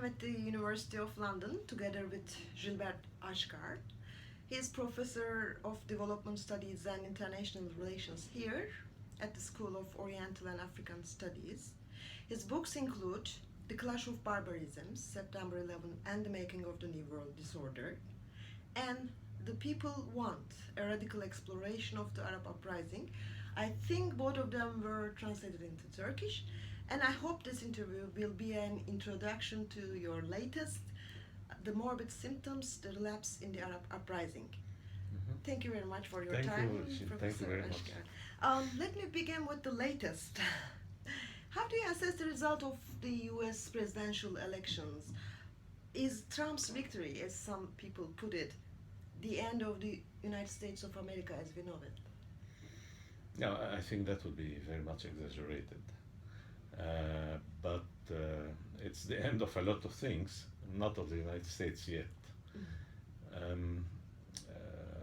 I'm at the University of London together with Gilbert Achcar. He is Professor of Development Studies and International Relations here at the School of Oriental and African Studies. His books include The Clash of Barbarisms, September 11 and the Making of the New World Disorder, and The People Want, a Radical Exploration of the Arab Uprising. I think both of them were translated into Turkish, and I hope this interview will be an introduction to your latest, The Morbid Symptoms, the Relapse in the Arab Uprising. Thank you very much for your Thank time, you, Isin. Thank you Professor very much. Achcar. Let me begin with the latest. How do you assess the result of the US presidential elections? Is Trump's victory, as some people put it, the end of the United States of America as we know it? No, I think that would be very much exaggerated. But it's the end of a lot of things, not of the United States yet.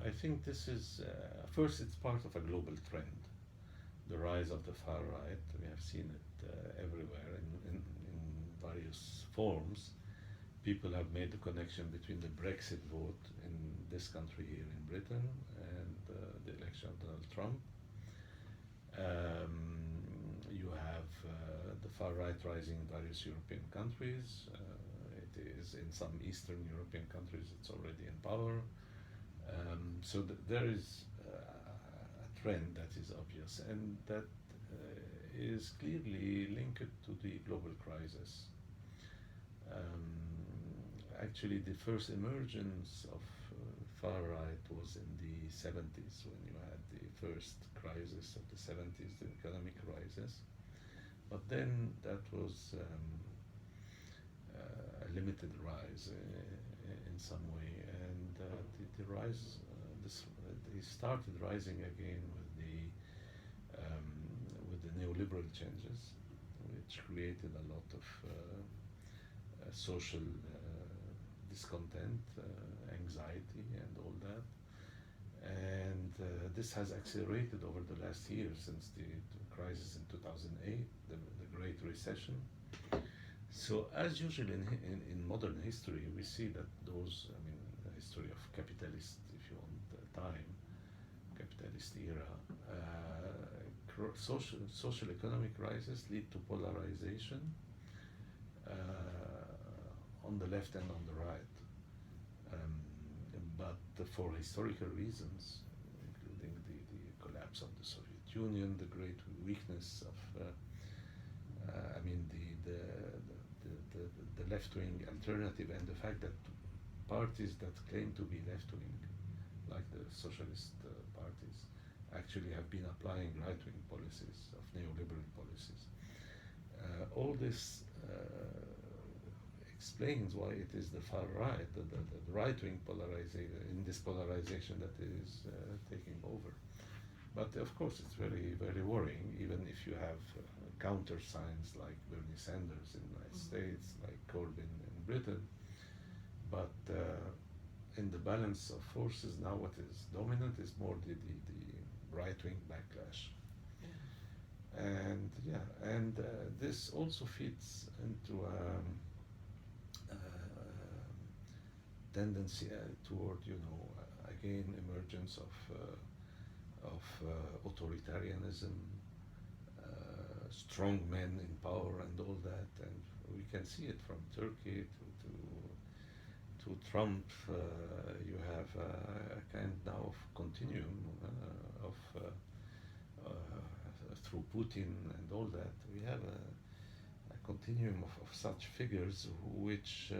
I think this is, first, it's part of a global trend, the rise of the far right. We have seen it everywhere in various forms. People have made the connection between the Brexit vote in this country here in Britain and the election of Donald Trump. You have the far right rising in various European countries. It is in some Eastern European countries, it's already in power. So there is a trend that is obvious, and that is clearly linked to the global crisis. Actually, the first emergence of far right was in the 70s, when you had the first crisis of the 70s, the economic crisis. But then that was a limited rise in some way, and the rise, they started rising again with the neoliberal changes, which created a lot of social discontent, anxiety, and all that. And this has accelerated over the last year since the crisis in 2008, the Great Recession. So as usual in modern history, we see that those, the history of capitalist, if you want, time, capitalist era, social economic crisis lead to polarization on the left and on the right. But for historical reasons, including the collapse of the Soviet Union, the great weakness of the left-wing alternative, and the fact that parties that claim to be left-wing, like the socialist parties, actually have been applying right-wing policies, of neoliberal policies. All this explains why it is the far right, the right-wing polarization, in this polarization, that is taking over. But of course, it's very, very worrying, even if you have counter signs like Bernie Sanders in the United States, like Corbyn in Britain. But in the balance of forces now, what is dominant is more the right-wing backlash. And this also feeds into tendency toward, again, emergence of authoritarianism, strong men in power, and all that. And we can see it from Turkey to Trump. You have a kind now of continuum through Putin and all that. We have a continuum of such figures which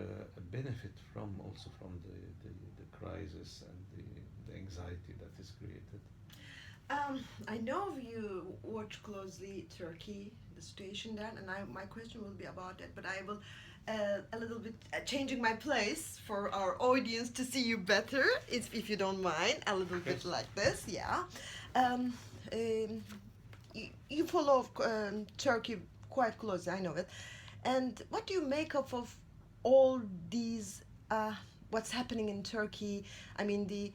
benefit also from the crisis and the anxiety that is created. I know you watch closely Turkey, the situation there, and my question will be about that, but I will a little bit changing my place for our audience to see you better, if you don't mind, a little bit like this, yeah. You follow Turkey quite closely, I know it. And what do you make of all these, what's happening in Turkey? I mean, the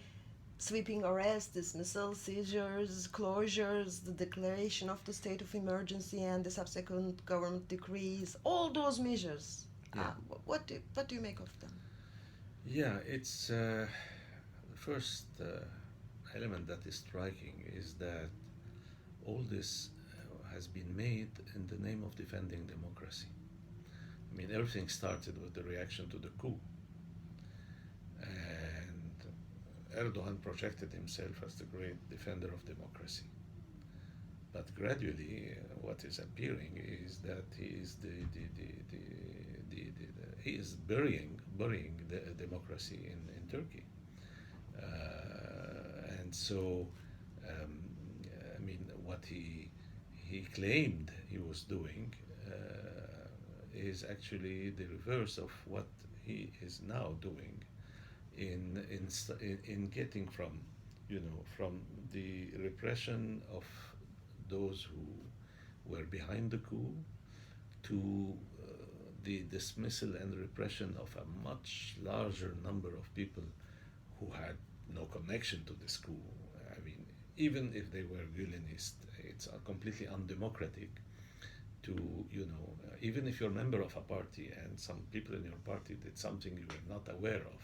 sweeping arrests, dismissals, seizures, closures, the declaration of the state of emergency and the subsequent government decrees, all those measures. Yeah. What do you make of them? Yeah, it's the first element that is striking is that all this has been made in the name of defending democracy. I mean, everything started with the reaction to the coup, and Erdogan projected himself as the great defender of democracy. But gradually, what is appearing is that he is he is burying the democracy in Turkey, and so I mean what he claimed he was doing is actually the reverse of what he is now doing in getting from from the repression of those who were behind the coup to the dismissal and repression of a much larger number of people who had no connection to this coup. I mean, even if they were Gulenist, it's completely undemocratic to, even if you're a member of a party and some people in your party did something you were not aware of,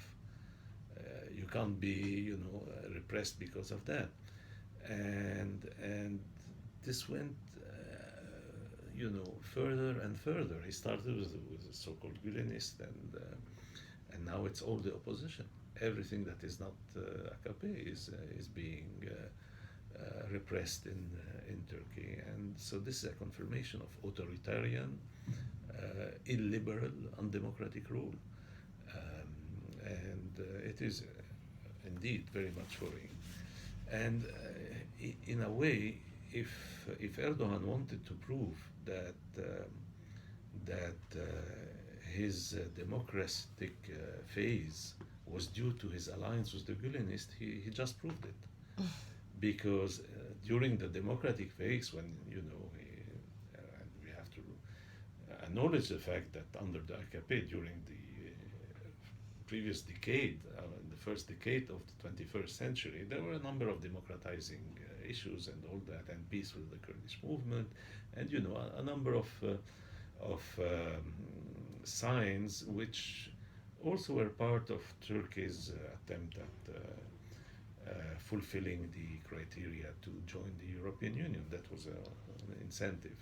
you can't be, repressed because of that. And this went, further and further. He started with the so-called Gulenist, and now it's all the opposition. Everything that is not AKP is being repressed in Turkey, and so this is a confirmation of authoritarian, illiberal, undemocratic rule, and it is indeed very much worrying. And in a way, if Erdogan wanted to prove that his democratic phase was due to his alliance with the Gülenists, he just proved it. Because during the democratic phase, when and we have to acknowledge the fact that under the AKP during the previous decade, the first decade of the 21st century, there were a number of democratizing issues and all that, and peace with the Kurdish movement, and a number of signs which also were part of Turkey's attempt at fulfilling the criteria to join the European Union. That was an incentive.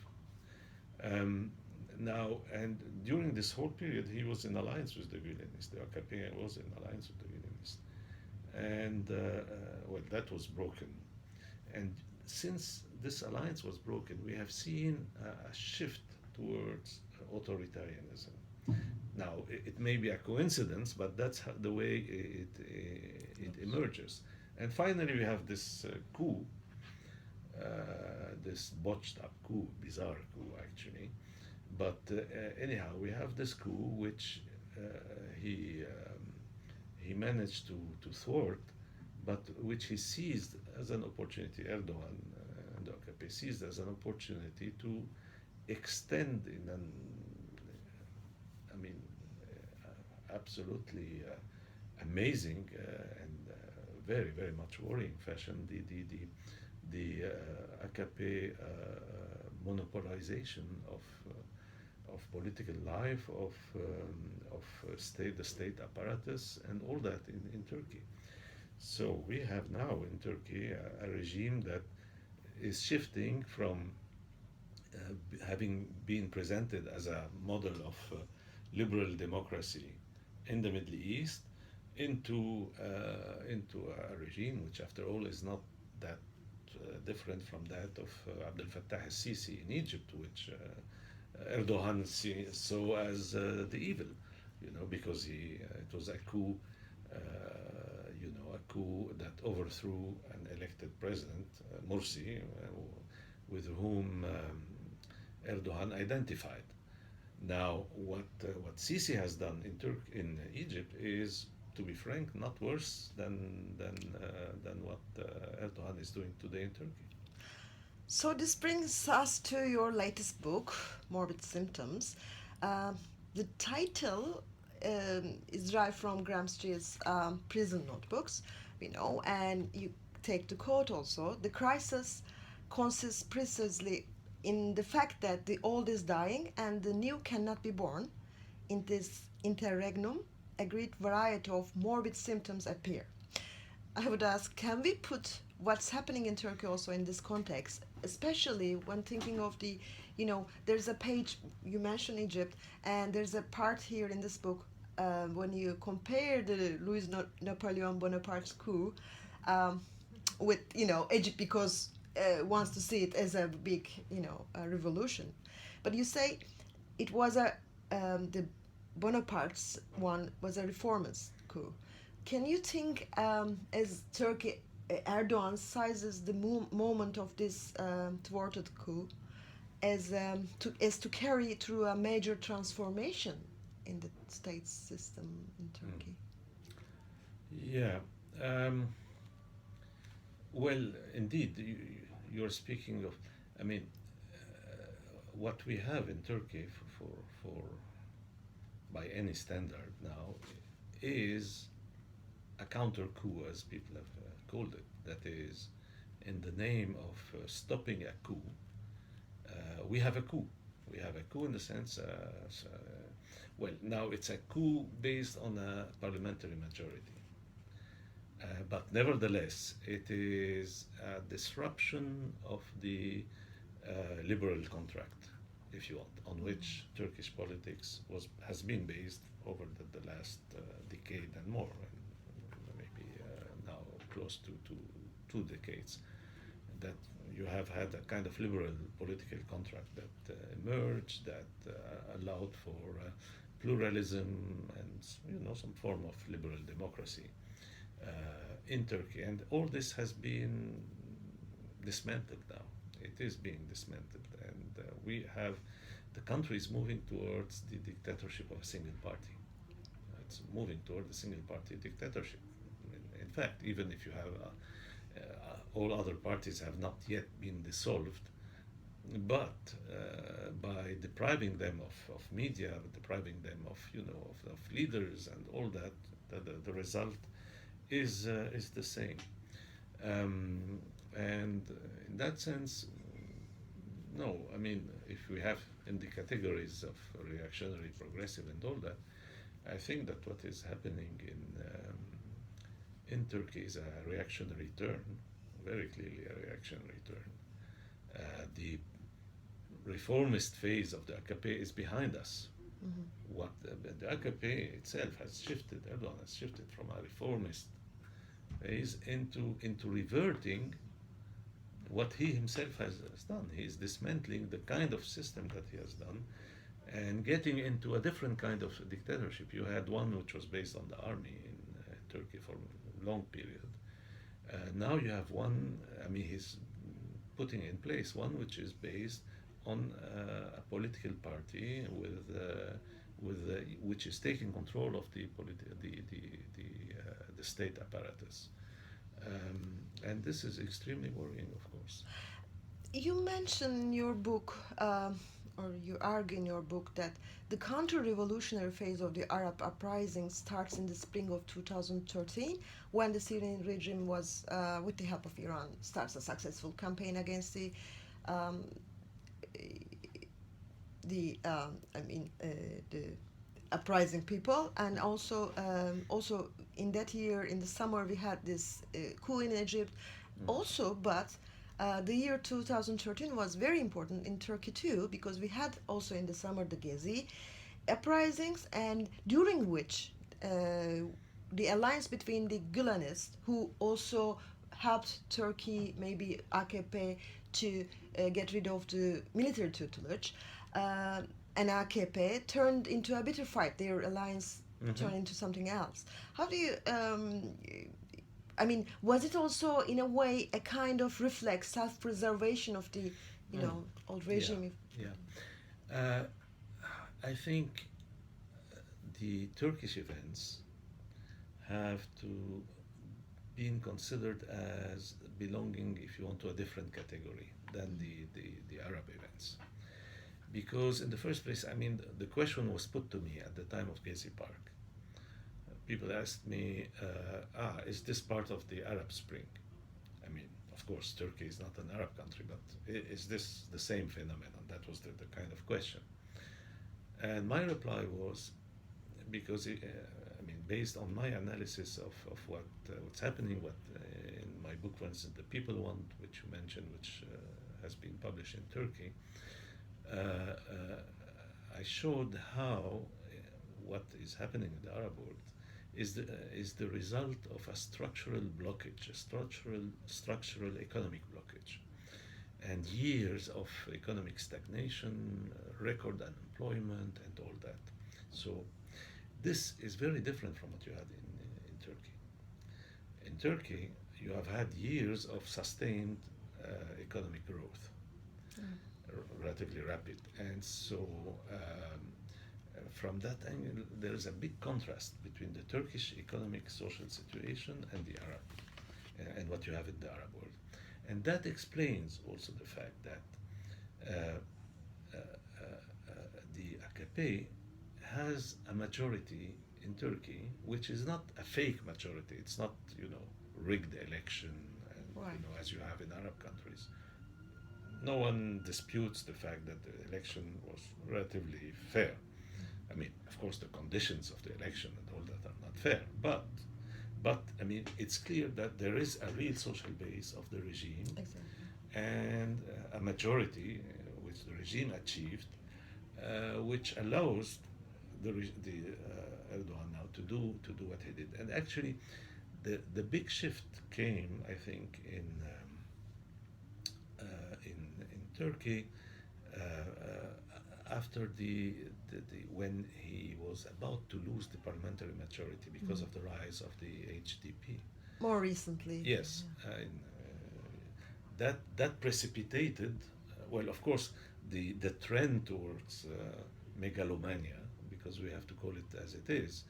Now, and during this whole period, he was in alliance with the Gülenists. The AKP was in alliance with the Gülenists. And, well, that was broken. And since this alliance was broken, we have seen a shift towards authoritarianism. Now, it may be a coincidence, but that's the way it emerges. And finally, we have this coup, this botched up coup, bizarre coup actually. But anyhow, we have this coup which he managed to thwart, but which he seized as an opportunity. Erdogan and the AKP seized as an opportunity to extend in an, absolutely amazing and very, very much worrying fashion, the AKP monopolization of political life, of the state apparatus, and all that in Turkey. So we have now in Turkey a regime that is shifting from having been presented as a model of liberal democracy in the Middle East into a regime which, after all, is not that different from that of Abdel Fattah al-Sisi in Egypt, which Erdogan saw as the evil, because it was a coup, a coup that overthrew an elected president, Morsi, with whom Erdogan identified. Now, what Sisi has done in Egypt is, to be frank, not worse than what Erdogan is doing today in Turkey. So this brings us to your latest book, Morbid Symptoms. The title is derived from Gramsci's prison notebooks, and you take the quote also. The crisis consists precisely in the fact that the old is dying and the new cannot be born. in this interregnum, a great variety of morbid symptoms appear. I would ask, can we put what's happening in Turkey also in this context, especially when thinking of the, there's a page, you mentioned Egypt, and there's a part here in this book when you compare the Napoleon Bonaparte's coup um, with, Egypt, because wants to see it as a big, a revolution. But you say it was the Bonaparte's one was a reformist coup. Can you think, as Turkey, Erdogan sizes the moment of this thwarted coup as to carry through a major transformation in the state system in Turkey? Yeah. Um, well, indeed, you're speaking of. I mean, what we have in Turkey for by any standard now is a counter coup, as people have called it. That is, in the name of stopping a coup, we have a coup. We have a coup in the sense, well, now it's a coup based on a parliamentary majority. But nevertheless, it is a disruption of the liberal contract, if you want, on which Turkish politics has been based over the last decade and more, and maybe now close to 2 decades. That you have had a kind of liberal political contract that emerged, that allowed for pluralism and some form of liberal democracy in Turkey, and all this has been dismantled now. It is being dismantled, and the country is moving towards the dictatorship of a single party. It's moving toward a single party dictatorship. In fact, even if you have all other parties have not yet been dissolved, but by depriving them of media, depriving them of leaders and all that, the result is the same. And in that sense, no. I mean, if we have in the categories of reactionary, progressive, and all that, I think that what is happening in Turkey is a reactionary turn, very clearly a reactionary turn. The reformist phase of the AKP is behind us. Mm-hmm. What the AKP itself has shifted, Erdogan has shifted from a reformist phase into reverting what he himself has done. He is dismantling the kind of system that he has done and getting into a different kind of dictatorship. You had one which was based on the army in Turkey for a long period. Now you have one, he's putting in place one which is based on a political party which is taking control of the state apparatus. And this is extremely worrying, of course. You mention in your book, or you argue in your book, that the counter-revolutionary phase of the Arab uprising starts in the spring of 2013, when the Syrian regime was, with the help of Iran, starts a successful campaign against the uprising people, and also in that year, in the summer, we had this coup in Egypt, also, but. The year 2013 was very important in Turkey too, because we had also in the summer the Gezi uprisings, and during which the alliance between the Gülenists, who also helped Turkey, maybe AKP, to get rid of the military tutelage, and AKP turned into a bitter fight. Their alliance turned into something else. How do you... was it also, in a way, a kind of reflex, self-preservation of the, old regime? Yeah. I think the Turkish events have to be considered as belonging, if you want, to a different category than the Arab events. Because in the first place, the question was put to me at the time of Gezi Park. People asked me, is this part of the Arab Spring? Of course, Turkey is not an Arab country, but is this the same phenomenon? That was the kind of question. And my reply was, because I mean, based on my analysis of what's happening, in my book, for instance, The People Want, which you mentioned, which has been published in Turkey, I showed how what is happening in the Arab world is the result of a structural blockage, a structural economic blockage, and years of economic stagnation, record unemployment, and all that. So this is very different from what you had in Turkey. In Turkey, you have had years of sustained economic growth, relatively rapid, and so from that angle, there is a big contrast between the Turkish economic social situation and the Arab, and what you have in the Arab world. And that explains also the fact that the AKP has a majority in Turkey, which is not a fake majority. It's not, rigged election, and, Right. as you have in Arab countries. No one disputes the fact that the election was relatively fair. I mean, of course, the conditions of the election and all that are not fair, but I mean, it's clear that there is a real social base of the regime, Exactly. and a majority which the regime achieved, which allows the Erdogan now to do what he did. And actually, the big shift came, I think, in Turkey after when he was about to lose the parliamentary majority because of the rise of the HDP. More recently. Yes, that precipitated, well, of course, the trend towards megalomania, because we have to call it as it is,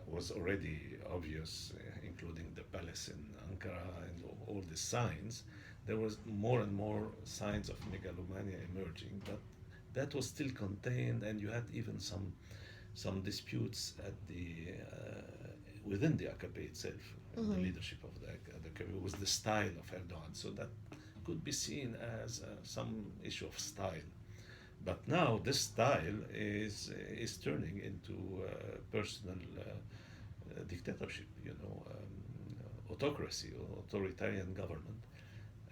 was already obvious, including the palace in Ankara and all the signs. There was more and more signs of megalomania emerging, but that was still contained, and you had even some disputes at within the AKP itself, the leadership of the AKP, was the style of Erdogan. So that could be seen as some issue of style. But now this style is turning into personal dictatorship, autocracy or authoritarian government,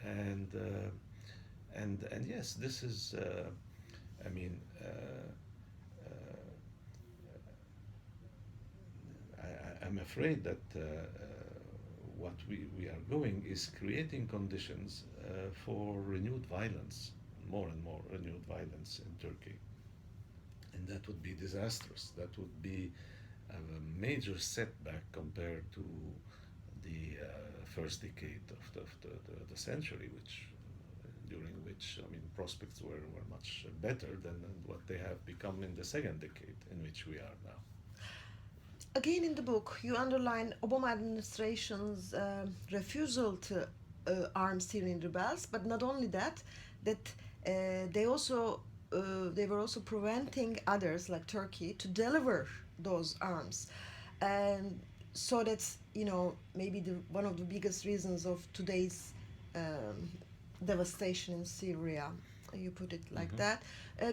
and yes, this is. I mean, I'm afraid that what we are going is creating conditions for renewed violence, more and more renewed violence in Turkey. And that would be disastrous. That would be a major setback compared to the first decade of the century, during which, I mean, prospects were much better than what they have become in the second decade in which we are now. Again, in the book, you underline Obama administration's refusal to arm Syrian rebels, but not only that, they were also preventing others like Turkey to deliver those arms, and so that's maybe one of the biggest reasons of today's devastation in Syria. You put it like that.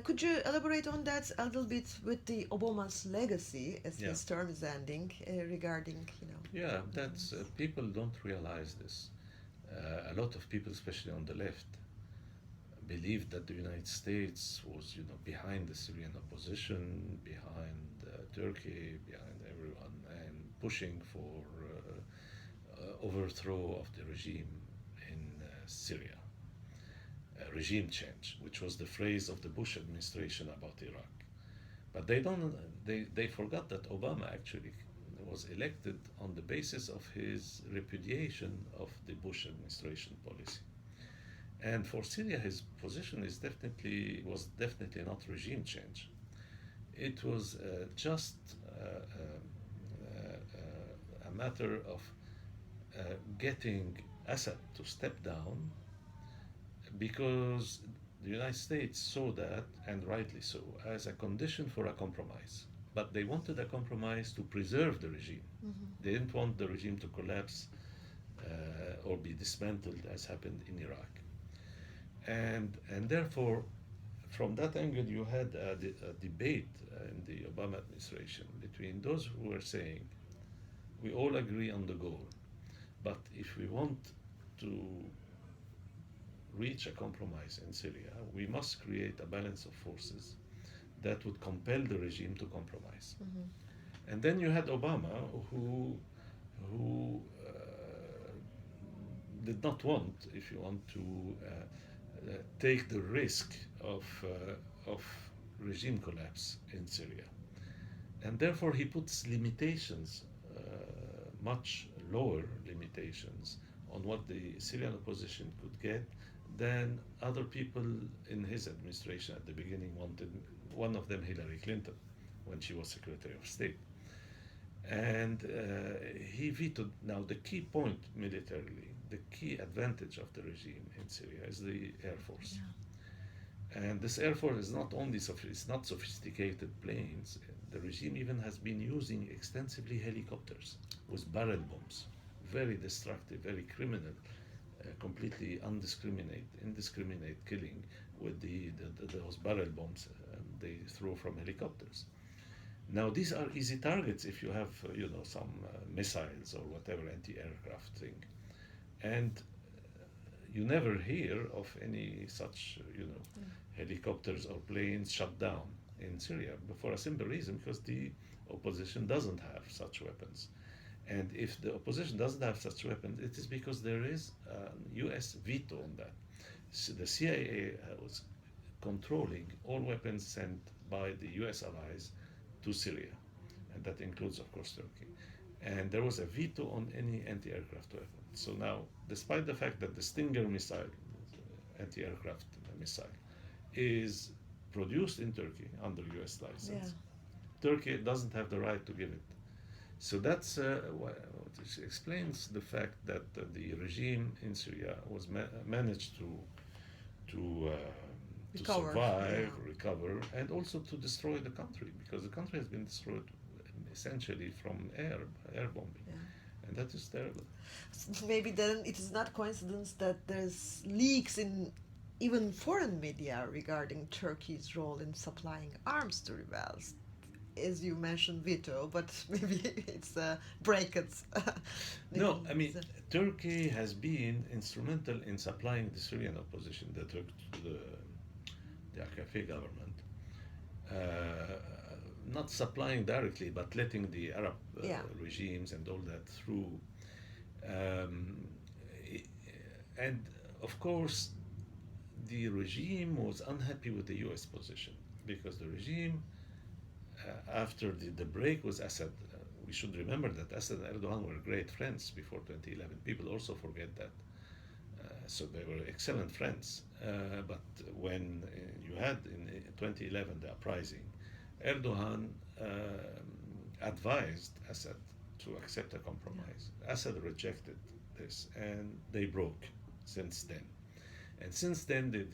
Could you elaborate on that a little bit with the Obama's legacy, as his term is ending, regarding Yeah, that's people don't realize this. A lot of people, especially on the left, believed that the United States was, behind the Syrian opposition, behind Turkey, behind everyone, and pushing for overthrow of the regime in Syria. Regime change, which was the phrase of the Bush administration about Iraq. But they forgot that Obama actually was elected on the basis of his repudiation of the Bush administration policy. And for Syria, his position was definitely not regime change. It was just a matter of getting Assad to step down, because the United States saw that, and rightly so, as a condition for a compromise. But they wanted a compromise to preserve the regime. They didn't want the regime to collapse or be dismantled, as happened in Iraq. And therefore, from that angle, you had a debate in the Obama administration between those who were saying, we all agree on the goal, but if we want to reach a compromise in Syria, we must create a balance of forces that would compel the regime to compromise. Mm-hmm. And then you had Obama, who did not want, if you want, to take the risk of regime collapse in Syria, and therefore he puts limitations, much lower limitations, on what the Syrian opposition could get than other people in his administration at the beginning wanted. One of them, Hillary Clinton, when she was Secretary of State. And he vetoed. Now, the key point militarily, the key advantage of the regime in Syria is the Air Force. Yeah. And this Air Force is not only it's not sophisticated planes. The regime even has been using extensively helicopters with barrel bombs, very destructive, very criminal, completely indiscriminate killing with those barrel bombs they throw from helicopters. Now, these are easy targets if you have, some missiles or whatever anti-aircraft thing, and you never hear of any such, helicopters or planes shut down in Syria for a simple reason, because the opposition doesn't have such weapons. And if the opposition doesn't have such weapons, it is because there is a U.S. veto on that. So the CIA was controlling all weapons sent by the U.S. allies to Syria, and that includes, of course, Turkey. And there was a veto on any anti-aircraft weapon. So now, despite the fact that the Stinger missile, anti-aircraft missile, is produced in Turkey under U.S. license, Turkey doesn't have the right to give it. So that's what explains the fact that the regime in Syria was managed to survive, recover, and also to destroy the country, because the country has been destroyed essentially from air bombing, and that is terrible. Maybe then it is not coincidence that there's leaks in even foreign media regarding Turkey's role in supplying arms to rebels. As you mentioned, veto, but maybe it's brackets. No, I mean, Turkey has been instrumental in supplying the Syrian opposition, the AKP government, not supplying directly, but letting the Arab regimes and all that through. And of course, the regime was unhappy with the US position, because the regime, after the break with Assad, we should remember that Assad and Erdogan were great friends before 2011. People also forget that. So they were excellent friends. But when you had in 2011 the uprising, Erdogan advised Assad to accept a compromise. Assad rejected this, and they broke since then. And since then, the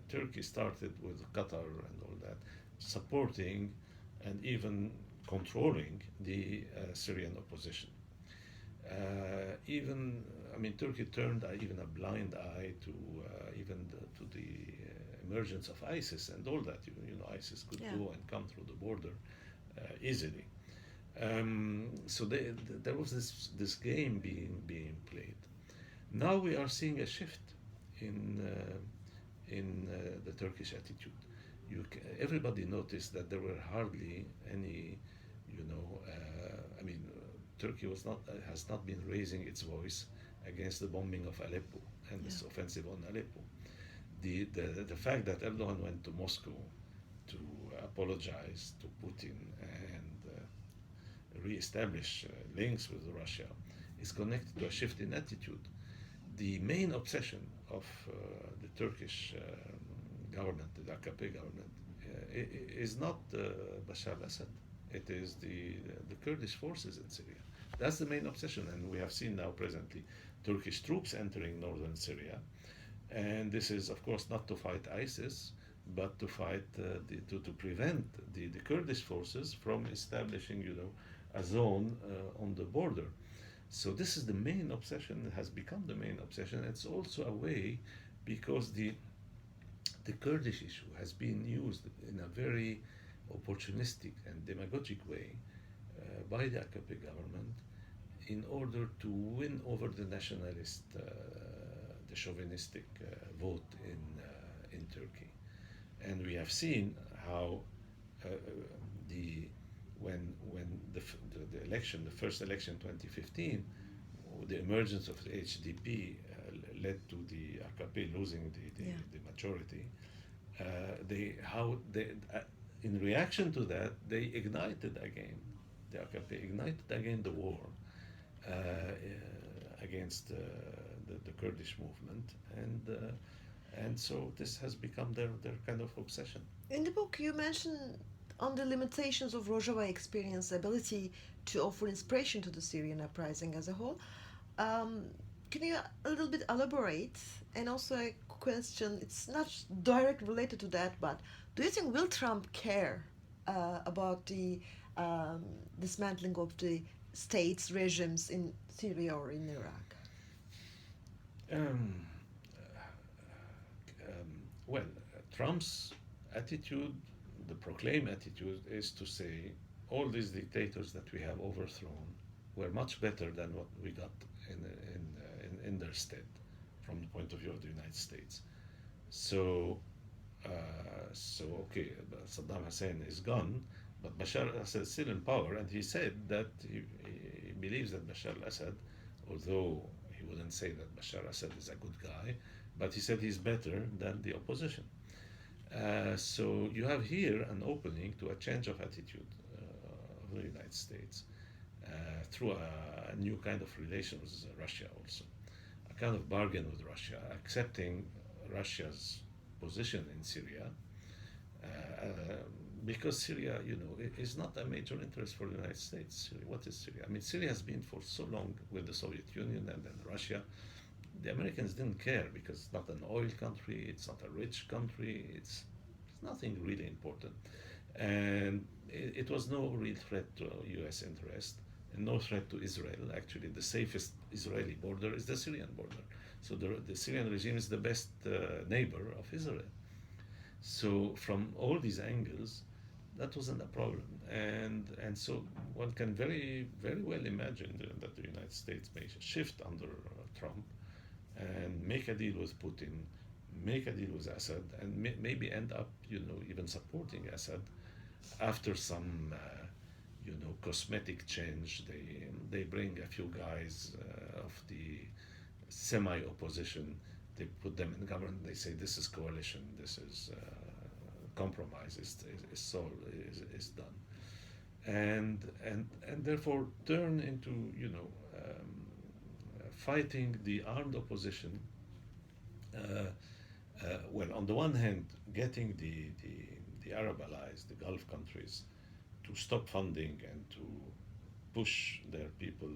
Turkey started with Qatar and all that, supporting and even controlling the Syrian opposition. Turkey turned even a blind eye to to the emergence of ISIS and all that. ISIS could go and come through the border easily. So there was this game being played. Now we are seeing a shift in the Turkish attitude. Everybody noticed that there were hardly any, Turkey has not been raising its voice against the bombing of Aleppo and this offensive on Aleppo. The fact that Erdogan went to Moscow to apologize to Putin and re-establish links with Russia is connected to a shift in attitude. The main obsession of the Turkish government, the AKP government, is not Bashar al-Assad. It is the Kurdish forces in Syria. That's the main obsession, and we have seen now presently Turkish troops entering northern Syria. And this is, of course, not to fight ISIS, but to fight, to prevent the Kurdish forces from establishing, a zone on the border. So this is the main obsession. It has become the main obsession. It's also a way, because the the Kurdish issue has been used in a very opportunistic and demagogic way by the AKP government in order to win over the nationalist, the chauvinistic vote in Turkey. And we have seen how the when the election, the first election, 2015, the emergence of the HDP led to the AKP losing the majority. In reaction to that, they ignited again, the AKP ignited again the war against the Kurdish movement, and so this has become their kind of obsession. In the book, you mention on the limitations of Rojava experience ability to offer inspiration to the Syrian uprising as a whole. Can you a little bit elaborate? And also a question, it's not direct related to that, but do you think will Trump care about the dismantling of the states, regimes in Syria or in Iraq? Well, Trump's attitude, the proclaimed attitude, is to say all these dictators that we have overthrown were much better than what we got in their stead from the point of view of the United States. So, okay, Saddam Hussein is gone, but Bashar al-Assad is still in power, and he said that he believes that Bashar al-Assad, although he wouldn't say that Bashar al-Assad is a good guy, but he said he's better than the opposition. So you have here an opening to a change of attitude of the United States through a new kind of relation with Russia also, a kind of bargain with Russia, accepting Russia's position in Syria, because Syria, is not a major interest for the United States. What is Syria? I mean, Syria has been for so long with the Soviet Union and then Russia. The Americans didn't care because it's not an oil country, it's not a rich country, it's nothing really important. And it was no real threat to US interest and no threat to Israel. Actually, the safest Israeli border is the Syrian border. So the Syrian regime is the best neighbor of Israel. So from all these angles, that wasn't a problem. And so one can very, very well imagine that the United States may shift under Trump and make a deal with Putin, make a deal with Assad, and maybe end up, even supporting Assad after some, cosmetic change. They bring a few guys of the semi-opposition. They put them in government. They say this is coalition. This is compromise. Is done, and therefore turn into fighting the armed opposition. Well, on the one hand, getting the Arab allies, the Gulf countries, to stop funding and to push their people,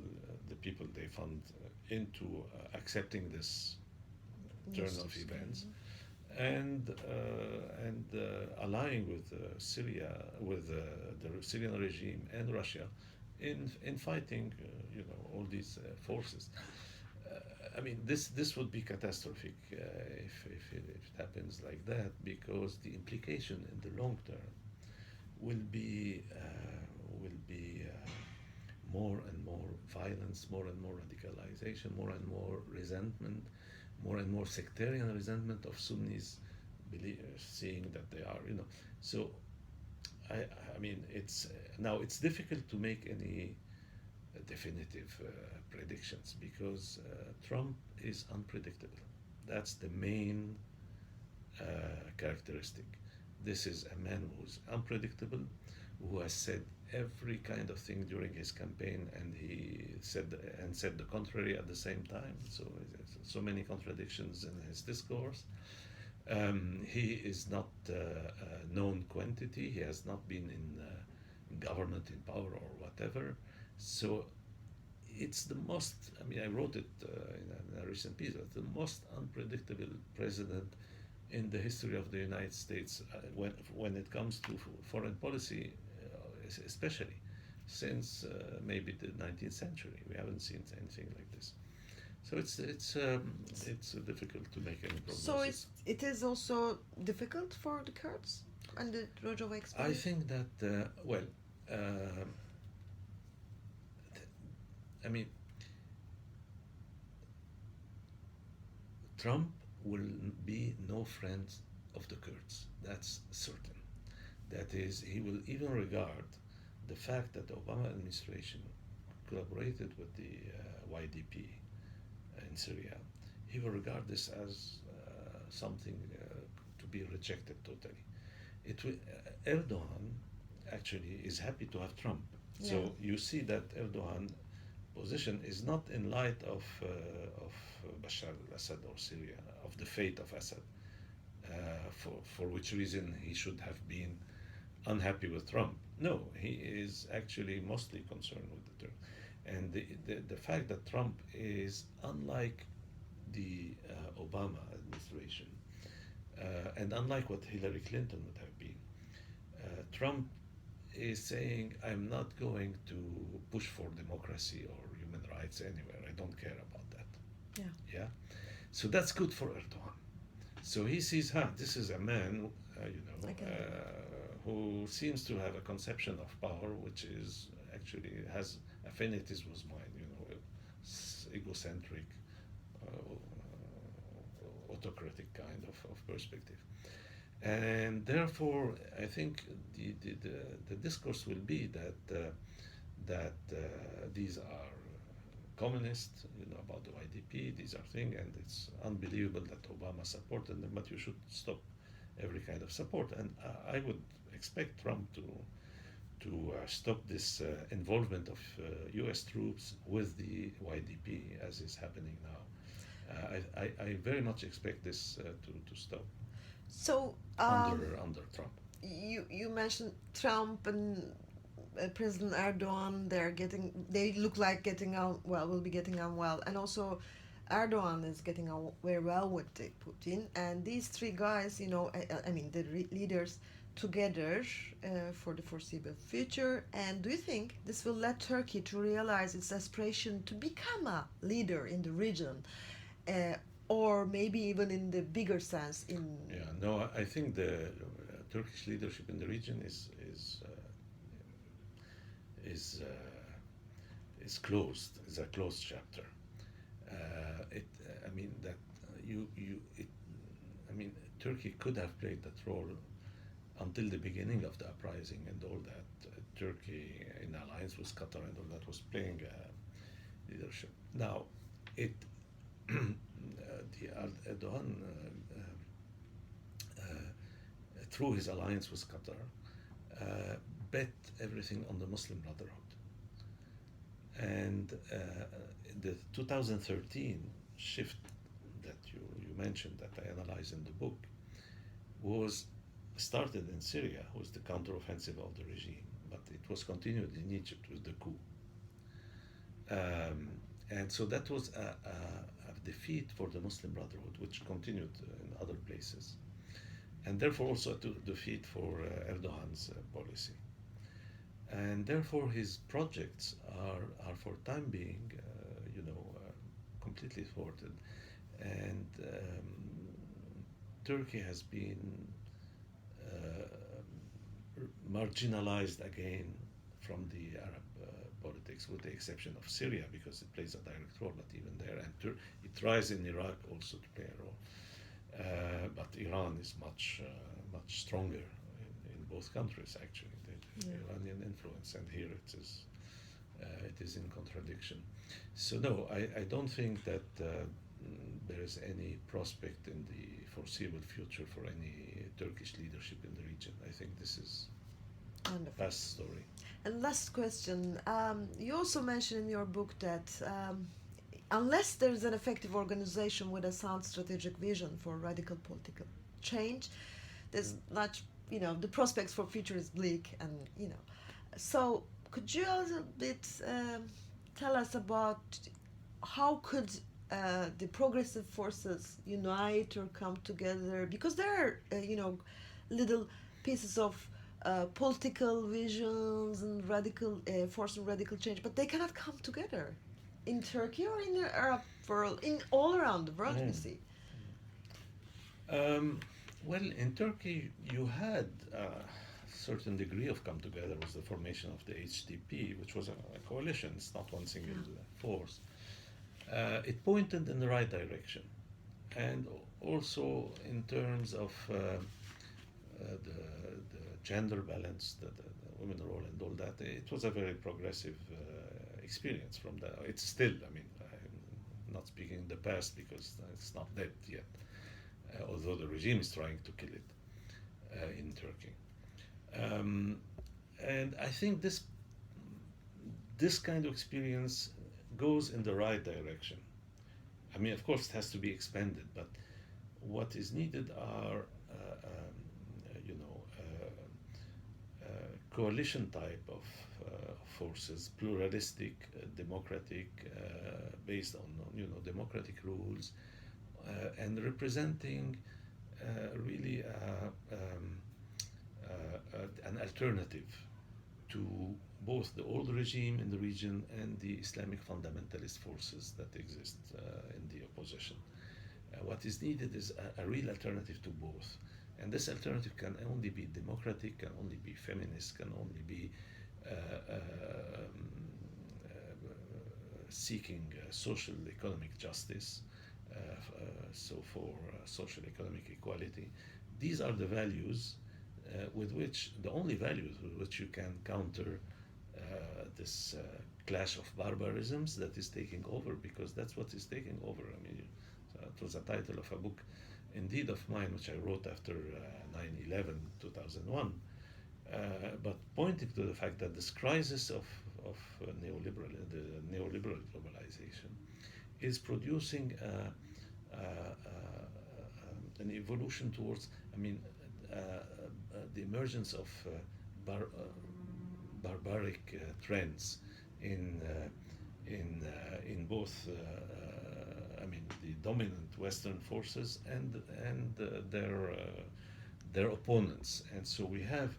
the people they fund, into accepting this turn of events, and allying with Syria, with the Syrian regime and Russia, in fighting, all these forces. I mean, this would be catastrophic if it happens like that, because the implication in the long term will be more and more violence, more and more radicalization, more and more resentment, more and more sectarian resentment of Sunnis, seeing that they are, So, I mean, it's difficult to make any definitive predictions because Trump is unpredictable. That's the main characteristic. This is a man who's unpredictable, who has said every kind of thing during his campaign, and he said the contrary at the same time. So many contradictions in his discourse. He is not a known quantity. He has not been in government, in power, or whatever. So it's the most, I wrote it in a recent piece, the most unpredictable president in the history of the United States when it comes to foreign policy, especially since maybe the 19th century. We haven't seen anything like this. So it's difficult to make any So prognosis. it is also difficult for the Kurds and the Rojava I experience? think that uh, I mean, Trump will be no friend of the Kurds. That's certain. That is, he will even regard the fact that the Obama administration collaborated with the YDP in Syria. He will regard this as something to be rejected totally. Erdogan actually is happy to have Trump. Yeah. So you see that Erdogan position is not in light of Bashar al-Assad or Syria, of the fate of Assad, for which reason he should have been unhappy with Trump. No, he is actually mostly concerned with the Turks. And the fact that Trump is unlike the Obama administration, and unlike what Hillary Clinton would have been, Trump is saying, I'm not going to push for democracy or human rights anywhere. I don't care about that. Yeah. Yeah. So that's good for Erdogan. So he sees, this is a man, who seems to have a conception of power which is actually has affinities with mine, egocentric, autocratic kind of perspective. And therefore, I think the discourse will be that these are communists, about the YDP. These are things, and it's unbelievable that Obama supported them. But you should stop every kind of support. And I would expect Trump to stop this involvement of U.S. troops with the YDP as is happening now. I very much expect this to stop. So Under Trump. you mentioned Trump and President Erdogan. They look like getting on well. Will be getting on well, and also Erdogan is getting on very well with Putin. And these three guys, I mean, the leaders together for the foreseeable future. And do you think this will let Turkey to realize its aspiration to become a leader in the region? Or maybe even in the bigger sense No, I think the Turkish leadership in the region is closed. Is a closed chapter. I mean that I mean Turkey could have played that role until the beginning of the uprising and all that. Turkey, in alliance with Qatar and all that, was playing leadership. Now, the Erdogan, through his alliance with Qatar, bet everything on the Muslim Brotherhood. And the 2013 shift that you mentioned, that I analyze in the book, was started in Syria, was the counteroffensive of the regime, but it was continued in Egypt with the coup. And so that was a defeat for the Muslim Brotherhood, which continued in other places, and therefore also a defeat for Erdogan's policy. And therefore his projects are for time being, completely thwarted. And Turkey has been marginalized again from the Arab politics, with the exception of Syria, because it plays a direct role, but even there, and it tries in Iraq also to play a role. But Iran is much stronger in both countries, actually, the Iranian influence, and here it is in contradiction. So no, I don't think that there is any prospect in the foreseeable future for any Turkish leadership in the region. I think this is wonderful. a past story. And last question, you also mentioned in your book that unless there is an effective organization with a sound strategic vision for radical political change, there's not, the prospects for future is bleak, and So could you a little bit tell us about how could the progressive forces unite or come together? Because there are, little pieces of political visions and radical force and radical change, but they cannot come together. in Turkey or in the Arab world, in all around the world, you see? Well, in Turkey, you had a certain degree of come together with the formation of the HDP, which was a coalition, it's not one single force. It pointed in the right direction. And also in terms of the gender balance, the women role and all that, it was a very progressive experience from that. It's still, I mean, I'm not speaking in the past because it's not dead yet, although the regime is trying to kill it in Turkey. And I think this kind of experience goes in the right direction. I mean, of course, it has to be expanded, but what is needed are, coalition type of forces, pluralistic, democratic, based on democratic rules, and representing really an alternative to both the old regime in the region and the Islamic fundamentalist forces that exist in the opposition. What is needed is a real alternative to both. And this alternative can only be democratic, can only be feminist, can only be seeking social economic justice, so for social economic equality. These are the values the only values with which you can counter this clash of barbarisms that is taking over, because that's what is taking over. I mean, it was a title of a book, indeed, of mine, which I wrote after 9/11, 2001, but pointing to the fact that this crisis of neoliberal globalization is producing an evolution towards, I mean, the emergence of barbaric trends in both, I mean, the dominant Western forces and their opponents, and so we have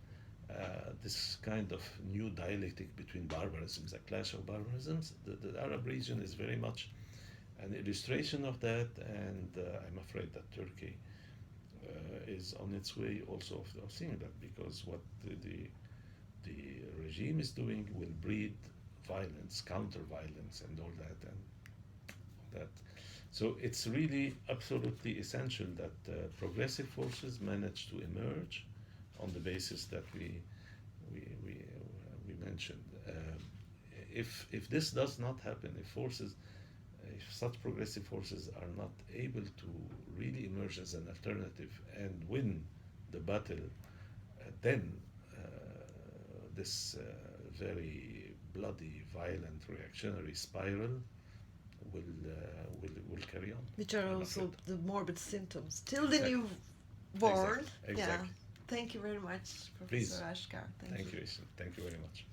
this kind of new dialectic between barbarisms, a clash of barbarisms. The Arab region is very much an illustration of that, and I'm afraid that Turkey is on its way also of seeing that, because what the regime is doing will breed violence, counter-violence, and all that, and that. So it's really absolutely essential that progressive forces manage to emerge on the basis that we mentioned. If this does not happen, if such progressive forces are not able to really emerge as an alternative and win the battle, then this very bloody, violent, reactionary spiral will carry on. Which are also the morbid symptoms till the new born. Exactly. Yeah. Thank you very much, Professor Achcar. Thank you, Isin. Thank you very much.